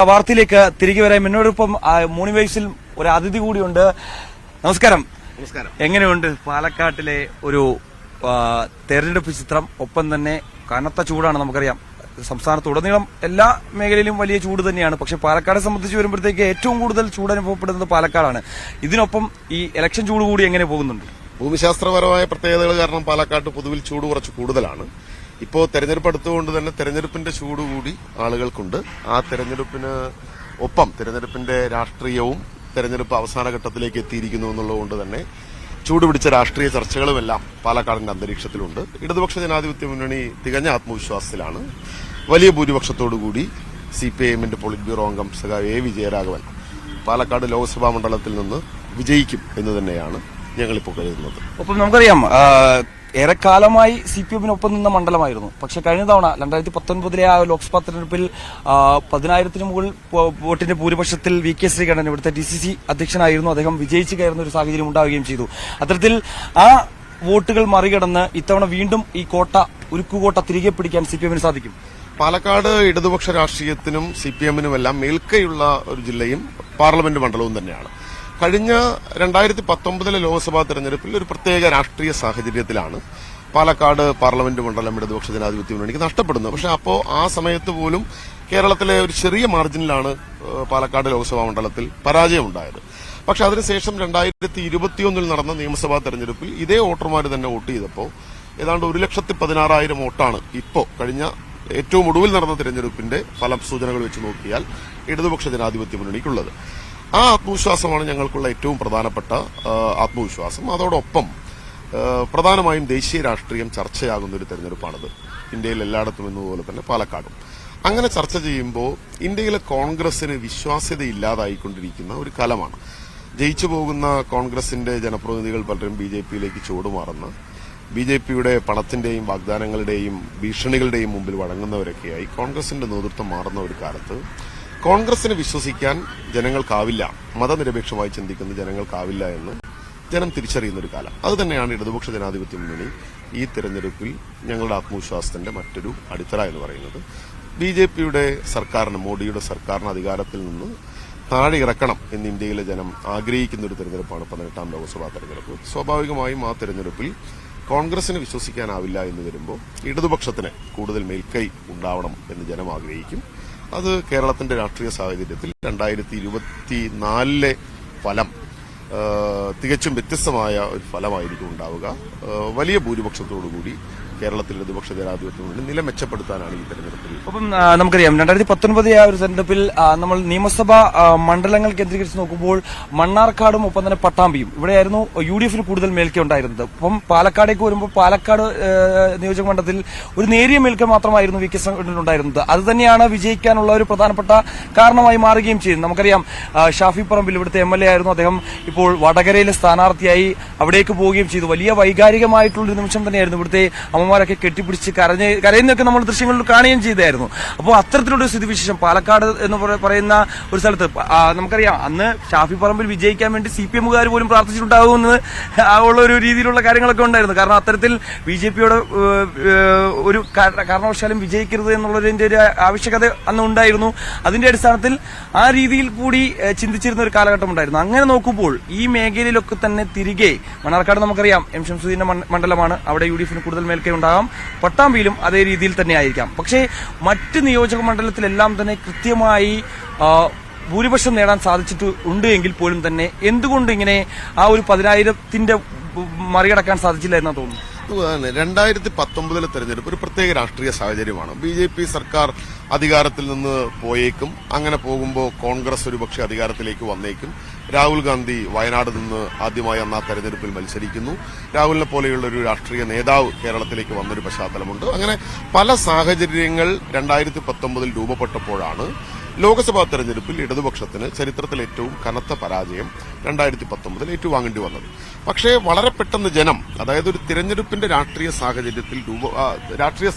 വാർത്തയിലേക്ക് തിരികെ വരാം. എന്നോടൊപ്പം മോണിവൈസിൽ ഒരു അതിഥി കൂടിയുണ്ട്. നമസ്കാരം. നമസ്കാരം. എങ്ങനെയുണ്ട് പാലക്കാട്ടിലെ ഒരു തെരഞ്ഞെടുപ്പ് ചിത്രം? ഒപ്പം തന്നെ കനത്ത ചൂടാണ്, നമുക്കറിയാം. സംസ്ഥാനത്തുടനീളം എല്ലാ മേഖലയിലും വലിയ ചൂട് തന്നെയാണ്. പക്ഷെ പാലക്കാടെ സംബന്ധിച്ച് വരുമ്പോഴത്തേക്ക് ഏറ്റവും കൂടുതൽ ചൂട് അനുഭവപ്പെടുന്നത് പാലക്കാടാണ്. ഇതിനൊപ്പം ഈ ഇലക്ഷൻ ചൂട് കൂടി എങ്ങനെ പോകുന്നുണ്ട്? ഭൂമിശാസ്ത്രപരമായ പ്രത്യേകതകൾ കാരണം പാലക്കാട്ട് പൊതുവിൽ ചൂട് കുറച്ച് കൂടുതലാണ്. ഇപ്പോൾ തെരഞ്ഞെടുപ്പ് അടുത്തുകൊണ്ട് തന്നെ തെരഞ്ഞെടുപ്പിന്റെ ചൂട് കൂടി ആളുകൾക്കുണ്ട്. ആ തെരഞ്ഞെടുപ്പിന് ഒപ്പം തെരഞ്ഞെടുപ്പിന്റെ രാഷ്ട്രീയവും തെരഞ്ഞെടുപ്പ് അവസാന ഘട്ടത്തിലേക്ക് എത്തിയിരിക്കുന്നു എന്നുള്ളതുകൊണ്ട് തന്നെ ചൂടുപിടിച്ച രാഷ്ട്രീയ ചർച്ചകളുമെല്ലാം പാലക്കാടിന്റെ അന്തരീക്ഷത്തിലുണ്ട്. ഇടതുപക്ഷ ജനാധിപത്യ മുന്നണി തികഞ്ഞ ആത്മവിശ്വാസത്തിലാണ്. വലിയ ഭൂരിപക്ഷത്തോടുകൂടി CPIMന്റെ പോളിറ്റ് ബ്യൂറോ അംഗം സഖാവ് A. വിജയരാഘവൻ പാലക്കാട് ലോക്സഭാ മണ്ഡലത്തിൽ നിന്ന് വിജയിക്കും എന്ന് തന്നെയാണ് ഞങ്ങളിപ്പോൾ കരുതുന്നത്. ഒപ്പം നമുക്കറിയാം, ഏറെക്കാലമായി CPMനൊപ്പം നിന്ന മണ്ഡലമായിരുന്നു. പക്ഷെ കഴിഞ്ഞ തവണ 2019 ആ ലോക്സഭാ തെരഞ്ഞെടുപ്പിൽ 10,000 മുകളിൽ വോട്ടിന്റെ ഭൂരിപക്ഷത്തിൽ VK ശ്രീകണ്ഠൻ, ഇവിടുത്തെ DCC അധ്യക്ഷനായിരുന്നു, അദ്ദേഹം വിജയിച്ചു കയറുന്ന ഒരു സാഹചര്യം ഉണ്ടാവുകയും ചെയ്തു. അത്തരത്തിൽ ആ വോട്ടുകൾ മറികടന്ന് ഇത്തവണ വീണ്ടും ഈ ഉരുക്കുകോട്ട തിരികെ പിടിക്കാൻ CPMന് സാധിക്കും. പാലക്കാട് ഇടതുപക്ഷ രാഷ്ട്രീയത്തിനും CPMനുമെല്ലാം മേൽക്കൈയുള്ള ഒരു ജില്ലയും പാർലമെന്റ് മണ്ഡലവും തന്നെയാണ്. കഴിഞ്ഞ 2019 ലോക്സഭാ തെരഞ്ഞെടുപ്പിൽ ഒരു പ്രത്യേക രാഷ്ട്രീയ സാഹചര്യത്തിലാണ് പാലക്കാട് പാർലമെന്റ് മണ്ഡലം ഇടതുപക്ഷ ജനാധിപത്യ മുന്നണിക്ക് നഷ്ടപ്പെടുന്നത്. പക്ഷെ ആ സമയത്ത് പോലും കേരളത്തിലെ ഒരു ചെറിയ മാർജിനിലാണ് പാലക്കാട് ലോക്സഭാ മണ്ഡലത്തിൽ പരാജയമുണ്ടായത്. പക്ഷെ അതിനുശേഷം 2021 നടന്ന നിയമസഭാ തെരഞ്ഞെടുപ്പിൽ ഇതേ വോട്ടർമാർ തന്നെ വോട്ട് ചെയ്തപ്പോൾ ഏതാണ്ട് 1,16,000 വോട്ടാണ് ഇപ്പോൾ കഴിഞ്ഞ ഏറ്റവും ഒടുവിൽ നടന്ന തെരഞ്ഞെടുപ്പിന്റെ ഫലസൂചനകൾ വെച്ച് നോക്കിയാൽ ഇടതുപക്ഷ ജനാധിപത്യ മുന്നണിക്കുള്ളത്. ആ ആത്മവിശ്വാസമാണ് ഞങ്ങൾക്കുള്ള ഏറ്റവും പ്രധാനപ്പെട്ട ആത്മവിശ്വാസം. അതോടൊപ്പം പ്രധാനമായും ദേശീയ രാഷ്ട്രീയം ചർച്ചയാകുന്ന ഒരു തെരഞ്ഞെടുപ്പാണിത്. ഇന്ത്യയിൽ എല്ലായിടത്തും എന്നതുപോലെ തന്നെ പാലക്കാടും. അങ്ങനെ ചർച്ച ചെയ്യുമ്പോൾ ഇന്ത്യയിലെ കോൺഗ്രസിന് വിശ്വാസ്യതയില്ലാതായിക്കൊണ്ടിരിക്കുന്ന ഒരു കാലമാണ്. ജയിച്ചു പോകുന്ന കോൺഗ്രസിന്റെ ജനപ്രതിനിധികൾ പലരും BJPയിലേക്ക് ചൂടുമാറുന്ന, BJPയുടെ പണത്തിന്റെയും വാഗ്ദാനങ്ങളുടെയും ഭീഷണികളുടെയും മുമ്പിൽ വഴങ്ങുന്നവരൊക്കെയായി കോൺഗ്രസിന്റെ നേതൃത്വം മാറുന്ന ഒരു കാലത്ത് കോൺഗ്രസിനെ വിശ്വസിക്കാൻ ജനങ്ങൾക്കാവില്ല, മതനിരപേക്ഷമായി ചിന്തിക്കുന്ന ജനങ്ങൾക്കാവില്ല എന്ന് ജനം തിരിച്ചറിയുന്ന ഒരു കാലം. അതുതന്നെയാണ് ഇടതുപക്ഷ ജനാധിപത്യ മുന്നണി ഈ തെരഞ്ഞെടുപ്പിൽ ഞങ്ങളുടെ ആത്മവിശ്വാസത്തിന്റെ മറ്റൊരു അടിത്തറ എന്ന് പറയുന്നത്. BJPയുടെ സർക്കാരിന്, മോഡിയുടെ സർക്കാരിന് അധികാരത്തിൽ നിന്ന് താഴെ ഇറക്കണം എന്ന് ഇന്ത്യയിലെ ജനം ആഗ്രഹിക്കുന്ന ഒരു തെരഞ്ഞെടുപ്പാണ് 18ാം ലോക്സഭാ തെരഞ്ഞെടുപ്പ്. സ്വാഭാവികമായും ആ തെരഞ്ഞെടുപ്പിൽ കോൺഗ്രസിന് വിശ്വസിക്കാനാവില്ല എന്ന് വരുമ്പോൾ ഇടതുപക്ഷത്തിന് കൂടുതൽ മേൽക്കൈ ഉണ്ടാവണം എന്ന് ജനം ആഗ്രഹിക്കും. അത് കേരളത്തിന്റെ രാഷ്ട്രീയ സാഹചര്യത്തിൽ 2024 ഫലം തികച്ചും വ്യത്യസ്തമായ ഒരു ഫലമായിരിക്കും ഉണ്ടാവുക. വലിയ ഭൂരിപക്ഷത്തോടുകൂടി കേരളത്തിൽ ഇടതുപക്ഷ ജനാധിപത്യം നില മെച്ചപ്പെടുത്താനാണ് ഈ തെരഞ്ഞെടുപ്പിൽ. അപ്പം നമുക്കറിയാം 2019 ആ ഒരു തെരഞ്ഞെടുപ്പിൽ നമ്മൾ നിയമസഭാ മണ്ഡലങ്ങൾ കേന്ദ്രീകരിച്ച് നോക്കുമ്പോൾ മണ്ണാർക്കാടും ഒപ്പം തന്നെ പട്ടാമ്പിയും ഇവിടെയായിരുന്നു UDFന് കൂടുതൽ മേൽക്കൈ ഉണ്ടായിരുന്നത്. അപ്പം പാലക്കാടേക്ക് വരുമ്പോൾ പാലക്കാട് നിയോജക മണ്ഡലത്തിൽ ഒരു നേരിയ മേൽക്കൈ മാത്രമായിരുന്നു VK ഉണ്ടായിരുന്നത്. അത് തന്നെയാണ് വിജയിക്കാനുള്ള ഒരു പ്രധാനപ്പെട്ട കാരണമായി മാറുകയും ചെയ്യുന്നത്. നമുക്കറിയാം, ഷാഫി പറമ്പിൽ ഇവിടുത്തെ MLA ആയിരുന്നു. അദ്ദേഹം ഇപ്പോൾ വടകരയിലെ സ്ഥാനാർത്ഥിയായി അവിടേക്ക് പോവുകയും ചെയ്തു. വലിയ വൈകാരികമായിട്ടുള്ളൊരു നിമിഷം തന്നെയായിരുന്നു. ഇവിടുത്തെ അമ്മമാരൊക്കെ കെട്ടിപ്പിടിച്ച് കരയുന്നൊക്കെ നമ്മൾ ദൃശ്യങ്ങളിൽ കാണുകയും ചെയ്തായിരുന്നു. അപ്പോൾ അത്തരത്തിലുള്ള സ്ഥിതിവിശേഷം പാലക്കാട് എന്ന് പറയുന്ന ഒരു സ്ഥലത്ത് നമുക്കറിയാം, അന്ന് ഷാഫി പറമ്പിൽ വിജയിക്കാൻ വേണ്ടി CPMകാർ പോലും പ്രാർത്ഥിച്ചിട്ടുണ്ടാകുമെന്ന് ഉള്ള ഒരു രീതിയിലുള്ള കാര്യങ്ങളൊക്കെ ഉണ്ടായിരുന്നു. കാരണം അത്തരത്തിൽ BJPയോട് ഒരു കാരണവശാലും വിജയിക്കരുത് എന്നുള്ളതിന്റെ ഒരു ആവശ്യകത അന്ന് ഉണ്ടായിരുന്നു. അതിന്റെ അടിസ്ഥാനത്തിൽ ആ രീതിയിൽ കൂടി ചിന്തിച്ചിരുന്ന ഒരു കാലഘട്ടം ഉണ്ടായിരുന്നു. അങ്ങനെ നോക്കുമ്പോൾ ഈ മേഖലയിലൊക്കെ തന്നെ തിരികെ മണ്ണാർക്കാട് നമുക്കറിയാം M. ഷംസുദ്ദീന്റെ മണ്ഡലമാണ്. അവിടെ UDFന് കൂടുതൽ മേൽക്കൈ ഉണ്ടാകാം. പട്ടാമ്പിയിലും അതേ രീതിയിൽ തന്നെ ആയിരിക്കാം. പക്ഷേ മറ്റ് നിയോജക മണ്ഡലത്തിലെല്ലാം തന്നെ കൃത്യമായി ഭൂരിപക്ഷം നേടാൻ സാധിച്ചിട്ടുണ്ട് എങ്കിൽ പോലും തന്നെ എന്തുകൊണ്ട് ഇങ്ങനെ ആ ഒരു 10,000 മറികടക്കാൻ സാധിച്ചില്ല എന്നാ തോന്നുന്നു. 2019 തെരഞ്ഞെടുപ്പ് ഒരു പ്രത്യേക രാഷ്ട്രീയ സാഹചര്യമാണ്. BJP സർക്കാർ അധികാരത്തിൽ നിന്ന് പോയേക്കും. അങ്ങനെ പോകുമ്പോൾ കോൺഗ്രസ് ഒരുപക്ഷെ അധികാരത്തിലേക്ക് വന്നേക്കും. രാഹുൽ ഗാന്ധി വയനാട് നിന്ന് ആദ്യമായി അന്ന് ആ തെരഞ്ഞെടുപ്പിൽ മത്സരിക്കുന്നു. രാഹുലിനെ പോലെയുള്ള ഒരു രാഷ്ട്രീയ നേതാവ് കേരളത്തിലേക്ക് വന്നൊരു പശ്ചാത്തലമുണ്ട്. അങ്ങനെ പല സാഹചര്യങ്ങൾ 2019 രൂപപ്പെട്ടപ്പോഴാണ് ലോക്സഭാ തെരഞ്ഞെടുപ്പിൽ ഇടതുപക്ഷത്തിന് ചരിത്രത്തിൽ ഏറ്റവും കനത്ത പരാജയം 2019 ഏറ്റുവാങ്ങേണ്ടി വന്നത്. പക്ഷേ വളരെ പെട്ടെന്ന് ജനം, അതായത് ഒരു തിരഞ്ഞെടുപ്പിന്റെ രാഷ്ട്രീയ സാഹചര്യത്തിൽ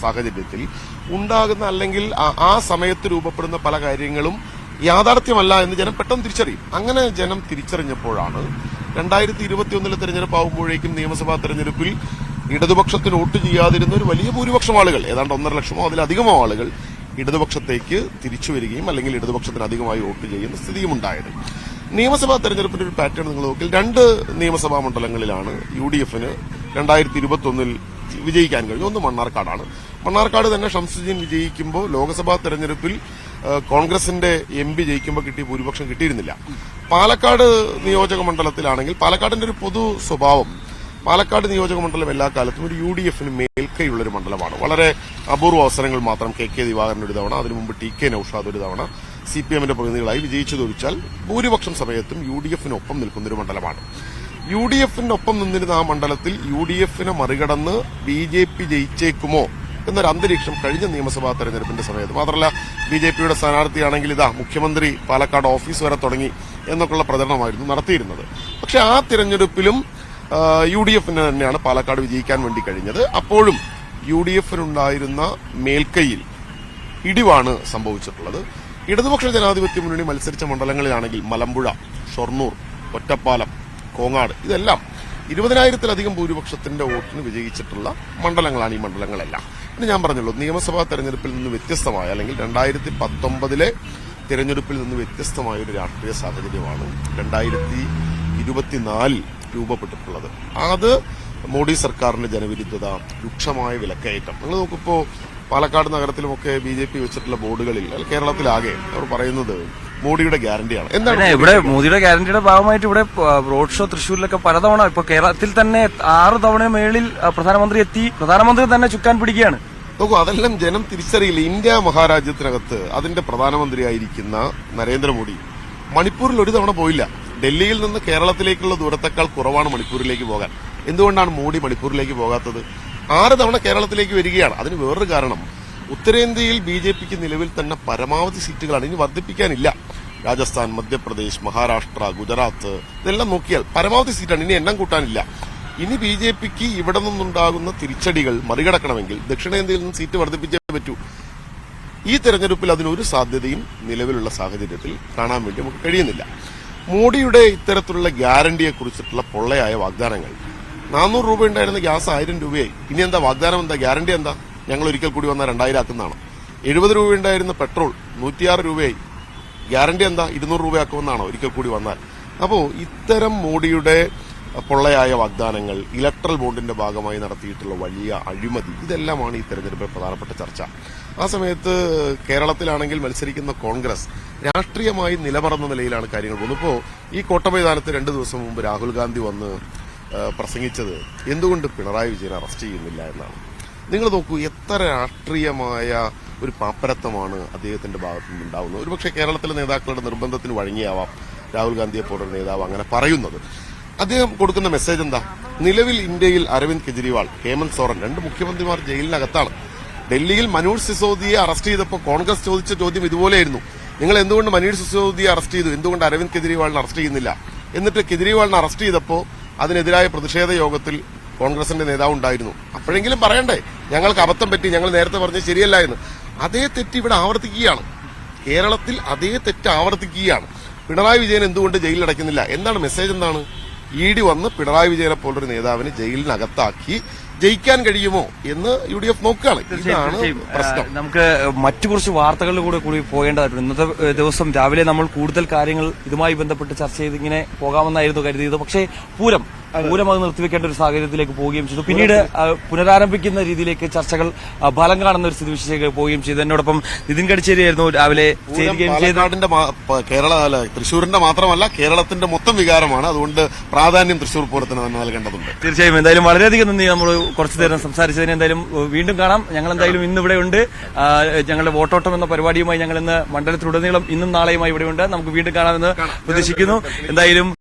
ഉണ്ടാകുന്ന അല്ലെങ്കിൽ ആ സമയത്ത് രൂപപ്പെടുന്ന പല കാര്യങ്ങളും യാഥാർത്ഥ്യമല്ല എന്ന് ജനം പെട്ടെന്ന് തിരിച്ചറിയും. അങ്ങനെ ജനം തിരിച്ചറിഞ്ഞപ്പോഴാണ് 2021 തെരഞ്ഞെടുപ്പ് ആകുമ്പോഴേക്കും നിയമസഭാ തെരഞ്ഞെടുപ്പിൽ ഇടതുപക്ഷത്തിന് വോട്ട് ചെയ്യാതിരുന്ന ഒരു വലിയ ഭൂരിപക്ഷം ആളുകൾ, ഏതാണ്ട് 1.5 ലക്ഷമോ അതിലധികമോ ആളുകൾ ഇടതുപക്ഷത്തേക്ക് തിരിച്ചു വരികയും അല്ലെങ്കിൽ ഇടതുപക്ഷത്തിന് അധികമായി വോട്ട് ചെയ്യുന്ന സ്ഥിതിയും ഉണ്ടായത്. നിയമസഭാ തെരഞ്ഞെടുപ്പിന്റെ ഒരു പാറ്റേൺ നിങ്ങൾ നോക്കിയാൽ 2 നിയമസഭാ മണ്ഡലങ്ങളിലാണ് UDFന് 2021 വിജയിക്കാൻ കഴിഞ്ഞു. ഒന്ന് മണ്ണാർക്കാടാണ്. മണ്ണാർക്കാട് തന്നെ ഷംസുദ്ദീൻ വിജയിക്കുമ്പോൾ ലോക്സഭാ തെരഞ്ഞെടുപ്പിൽ കോൺഗ്രസിന്റെ MP ജയിക്കുമ്പോൾ കിട്ടിയ ഭൂരിപക്ഷം കിട്ടിയിരുന്നില്ല. പാലക്കാട് നിയോജക മണ്ഡലത്തിലാണെങ്കിൽ പാലക്കാടിന്റെ ഒരു പൊതു സ്വഭാവം, പാലക്കാട് നിയോജക മണ്ഡലം എല്ലാ കാലത്തും ഒരു UDFന് മേൽക്കൈയുള്ളൊരു മണ്ഡലമാണ്. വളരെ അപൂർവ അവസരങ്ങൾ മാത്രം KK ദിവാകരൻ ഒരു തവണ, അതിനു മുമ്പ് TK നൌഷാദ് ഒരു തവണ CPMന്റെ പ്രതിനിധികളായി വിജയിച്ചതൊഴിച്ചാൽ ഭൂരിപക്ഷം സമയത്തും UDFനൊപ്പം നിൽക്കുന്നൊരു മണ്ഡലമാണ്. UDFനൊപ്പം നിന്നിരുന്ന ആ മണ്ഡലത്തിൽ UDFനെ മറികടന്ന് BJP ജയിച്ചേക്കുമോ എന്നൊരു അന്തരീക്ഷം കഴിഞ്ഞ നിയമസഭാ തെരഞ്ഞെടുപ്പിന്റെ സമയത്ത്, മാത്രമല്ല BJPയുടെ സ്ഥാനാർത്ഥിയാണെങ്കിൽ ഇതാ മുഖ്യമന്ത്രി പാലക്കാട് ഓഫീസ് വരെ തുടങ്ങി എന്നൊക്കെയുള്ള പ്രചരണമായിരുന്നു നടത്തിയിരുന്നത്. പക്ഷെ ആ തിരഞ്ഞെടുപ്പിലും UDFന് തന്നെയാണ് പാലക്കാട് വിജയിക്കാൻ വേണ്ടി കഴിഞ്ഞത്. അപ്പോഴും UDFനുണ്ടായിരുന്ന മേൽക്കൈയിൽ ഇടിവാണ് സംഭവിച്ചിട്ടുള്ളത്. ഇടതുപക്ഷ ജനാധിപത്യ മുന്നണി മത്സരിച്ച മണ്ഡലങ്ങളിലാണെങ്കിൽ മലമ്പുഴ, ഷൊർണൂർ, ഒറ്റപ്പാലം, കോങ്ങാട് ഇതെല്ലാം 20,000-ലധികം ഭൂരിപക്ഷത്തിന്റെ വോട്ടിന് വിജയിച്ചിട്ടുള്ള മണ്ഡലങ്ങളാണ് ഈ മണ്ഡലങ്ങളെല്ലാം. ഇനി ഞാൻ പറഞ്ഞുള്ളൂ, നിയമസഭാ തെരഞ്ഞെടുപ്പിൽ നിന്ന് വ്യത്യസ്തമായ അല്ലെങ്കിൽ 2019 തെരഞ്ഞെടുപ്പിൽ നിന്ന് വ്യത്യസ്തമായ ഒരു രാഷ്ട്രീയ സാഹചര്യമാണ് 2024 രൂപപ്പെട്ടിട്ടുള്ളത്. അത് മോഡി സർക്കാരിന്റെ ജനവിരുദ്ധത, രൂക്ഷമായ വിലക്കയറ്റം. നിങ്ങൾ നോക്കിപ്പോ പാലക്കാട് നഗരത്തിലുമൊക്കെ BJP വെച്ചിട്ടുള്ള ബോർഡുകളിൽ കേരളത്തിലാകെ അവർ പറയുന്നത് മോഡിയുടെ ഗ്യാരണ്ടിയാണ്. എന്താണ് ഇവിടെ മോദിയുടെ ഗ്യാരണ്ടിയുടെ ഭാഗമായിട്ട് ഇവിടെ റോഡ് ഷോ തൃശ്ശൂരിലൊക്കെ പലതവണ, ഇപ്പൊ കേരളത്തിൽ തന്നെ 6 തവണ മേളിൽ പ്രധാനമന്ത്രി എത്തി, പ്രധാനമന്ത്രി തന്നെ ചുക്കാൻ പിടിക്കുകയാണ്. നോക്കൂ, അതെല്ലാം ജനം തിരിച്ചറിയില്ല. ഇന്ത്യ മഹാരാജ്യത്തിനകത്ത് അതിന്റെ പ്രധാനമന്ത്രിയായിരിക്കുന്ന നരേന്ദ്രമോദി മണിപ്പൂരിൽ ഒരു തവണ പോയില്ല. ഡൽഹിയിൽ നിന്ന് കേരളത്തിലേക്കുള്ള ദൂരത്തെക്കാൾ കുറവാണ് മണിപ്പൂരിലേക്ക് പോകാൻ. എന്തുകൊണ്ടാണ് മോഡി മണിപ്പൂരിലേക്ക് പോകാത്തത്? 6 തവണ കേരളത്തിലേക്ക് വരികയാണ്. അതിന് വേറൊരു കാരണം, ഉത്തരേന്ത്യയിൽ BJPക്ക് നിലവിൽ തന്നെ പരമാവധി സീറ്റുകളാണ്, ഇനി വർദ്ധിപ്പിക്കാനില്ല. രാജസ്ഥാൻ, മധ്യപ്രദേശ്, മഹാരാഷ്ട്ര, ഗുജറാത്ത് ഇതെല്ലാം നോക്കിയാൽ പരമാവധി സീറ്റാണ്, ഇനി എണ്ണം കൂട്ടാനില്ല. ഇനി BJPക്ക് ഇവിടെ നിന്നുണ്ടാകുന്ന തിരിച്ചടികൾ മറികടക്കണമെങ്കിൽ ദക്ഷിണേന്ത്യയിൽ നിന്ന് സീറ്റ് വർദ്ധിപ്പിച്ചേ പറ്റൂ. ഈ തെരഞ്ഞെടുപ്പിൽ അതിനൊരു സാധ്യതയും നിലവിലുള്ള സാഹചര്യത്തിൽ കാണാൻ വേണ്ടി നമുക്ക് കഴിയുന്നില്ല. മോഡിയുടെ ഇത്തരത്തിലുള്ള ഗ്യാരണ്ടിയെക്കുറിച്ചിട്ടുള്ള പൊള്ളയായ വാഗ്ദാനങ്ങൾ, 400 രൂപ ഉണ്ടായിരുന്ന ഗ്യാസ് 1000 രൂപയായി. ഇനി എന്താ വാഗ്ദാനം? എന്താ ഗ്യാരണ്ടി? എന്താ ഞങ്ങൾ ഒരിക്കൽ കൂടി വന്നാൽ 2000 ആക്കുന്നതാണ്. 70 രൂപ ഉണ്ടായിരുന്ന പെട്രോൾ 106 രൂപയായി. ഗ്യാരണ്ടി എന്താ? 200 രൂപയാക്കുമെന്നാണോ ഒരിക്കൽ കൂടി വന്നാൽ? അപ്പോ ഇത്തരം മോഡിയുടെ പൊള്ളയായ വാഗ്ദാനങ്ങൾ, ഇലക്ട്രൽ ബോണ്ടിന്റെ ഭാഗമായി നടത്തിയിട്ടുള്ള വലിയ അഴിമതി, ഇതെല്ലാമാണ് ഈ തെരഞ്ഞെടുപ്പിൽ പ്രധാനപ്പെട്ട ചർച്ച. ആ സമയത്ത് കേരളത്തിലാണെങ്കിൽ മത്സരിക്കുന്ന കോൺഗ്രസ് രാഷ്ട്രീയമായി നിലമറന്ന നിലയിലാണ് കാര്യങ്ങൾ പോകുന്നത്. ഇപ്പോ ഈ കോട്ടമൈതാനത്ത് 2 ദിവസം മുമ്പ് രാഹുൽ ഗാന്ധി വന്ന് പ്രസംഗിച്ചത് എന്തുകൊണ്ട് പിണറായി വിജയൻ അറസ്റ്റ് ചെയ്യുന്നില്ല എന്നാണ്. നിങ്ങൾ നോക്കൂ, എത്ര രാഷ്ട്രീയമായ ഒരു പാപ്പരത്വമാണ് അദ്ദേഹത്തിന്റെ ഭാഗത്തു നിന്നുണ്ടാവുന്നത്. ഒരുപക്ഷെ കേരളത്തിലെ നേതാക്കളുടെ നിർബന്ധത്തിന് വഴങ്ങിയാവാം രാഹുൽ ഗാന്ധിയെ പോലുള്ള നേതാവ് അങ്ങനെ പറയുന്നത്. അദ്ദേഹം കൊടുക്കുന്ന മെസ്സേജ് എന്താ? നിലവിൽ ഇന്ത്യയിൽ അരവിന്ദ് കെജ്രിവാൾ, ഹേമന്ത് സോറൻ 2 മുഖ്യമന്ത്രിമാർ ജയിലിനകത്താണ്. ഡൽഹിയിൽ മനീഷ് സിസോദിയെ അറസ്റ്റ് ചെയ്തപ്പോൾ കോൺഗ്രസ് ചോദിച്ച ചോദ്യം ഇതുപോലെയായിരുന്നു, നിങ്ങൾ എന്തുകൊണ്ട് മനീഷ് സിസോദിയെ അറസ്റ്റ് ചെയ്തു, എന്തുകൊണ്ട് അരവിന്ദ് കെജ്രിവാളിനെ അറസ്റ്റ് ചെയ്യുന്നില്ല? എന്നിട്ട് കെജ്രിവാളിനെ അറസ്റ്റ് ചെയ്തപ്പോൾ അതിനെതിരായ പ്രതിഷേധ യോഗത്തിൽ കോൺഗ്രസിന്റെ നേതാവ് ഉണ്ടായിരുന്നു. അപ്പോഴെങ്കിലും പറയണ്ടേ ഞങ്ങൾക്ക് അബദ്ധം പറ്റി, ഞങ്ങൾ നേരത്തെ പറഞ്ഞത് ശരിയല്ല എന്ന്. അതേ തെറ്റ് ഇവിടെ ആവർത്തിക്കുകയാണ്. കേരളത്തിൽ അതേ തെറ്റ് ആവർത്തിക്കുകയാണ്. പിണറായി വിജയൻ എന്തുകൊണ്ട് ജയിലിലടയ്ക്കുന്നില്ല? എന്താണ് മെസ്സേജ്? എന്താണ്? ED വന്ന് പിണറായി വിജയനെ പോലൊരു നേതാവിനെ ജയിലിനകത്താക്കി ജയിക്കാൻ കഴിയുമോ എന്ന് UDF നോക്കുകയാണ്. ഇതാണ് പ്രശ്നം. നമുക്ക് മറ്റു കുറച്ച് വാർത്തകളിൽ കൂടി പോകേണ്ടതായിട്ടുണ്ട്. ഇന്നത്തെ ദിവസം രാവിലെ നമ്മൾ കൂടുതൽ കാര്യങ്ങൾ ഇതുമായി ബന്ധപ്പെട്ട് ചർച്ച ചെയ്ത് ഇങ്ങനെ പോകാമെന്നായിരുന്നു കരുതിയത്. പക്ഷേ പൂരം അത് നിർത്തിവെക്കേണ്ട ഒരു സാഹചര്യത്തിലേക്ക് പോവുകയും ചെയ്തു. പിന്നീട് പുനരാരംഭിക്കുന്ന രീതിയിലേക്ക് ചർച്ചകൾ ഫലം കാണുന്ന ഒരു സ്ഥിതിവിശേഷത്തിലേക്ക് പോവുകയും ചെയ്തു. എന്നോടൊപ്പം നിതിൻ കടിച്ചേരിയായിരുന്നു രാവിലെ ചേരുകയും ചെയ്തത്. തൃശ്ശൂരിന്റെ മാത്രമല്ല കേരളത്തിന്റെ മൊത്തം വികാരമാണ്. അതുകൊണ്ട് പ്രാധാന്യം തൃശ്ശൂർ പൂരത്തിന് തന്നെ നൽകേണ്ടതുണ്ട്. തീർച്ചയായും. എന്തായാലും വളരെയധികം നന്ദി. നമ്മൾ കുറച്ചു നേരം സംസാരിച്ചതിന് എന്തായാലും വീണ്ടും കാണാം. ഞങ്ങൾ എന്തായാലും ഇന്ന് ഇവിടെ ഉണ്ട്. ഞങ്ങളുടെ വോട്ടോട്ടം എന്ന പരിപാടിയുമായി ഞങ്ങൾ ഇന്ന് മണ്ഡലത്തിലുടനീളം ഇന്നും നാളെയുമായി ഇവിടെയുണ്ട്. നമുക്ക് വീണ്ടും കാണാമെന്ന് പ്രതീക്ഷിക്കുന്നു. എന്തായാലും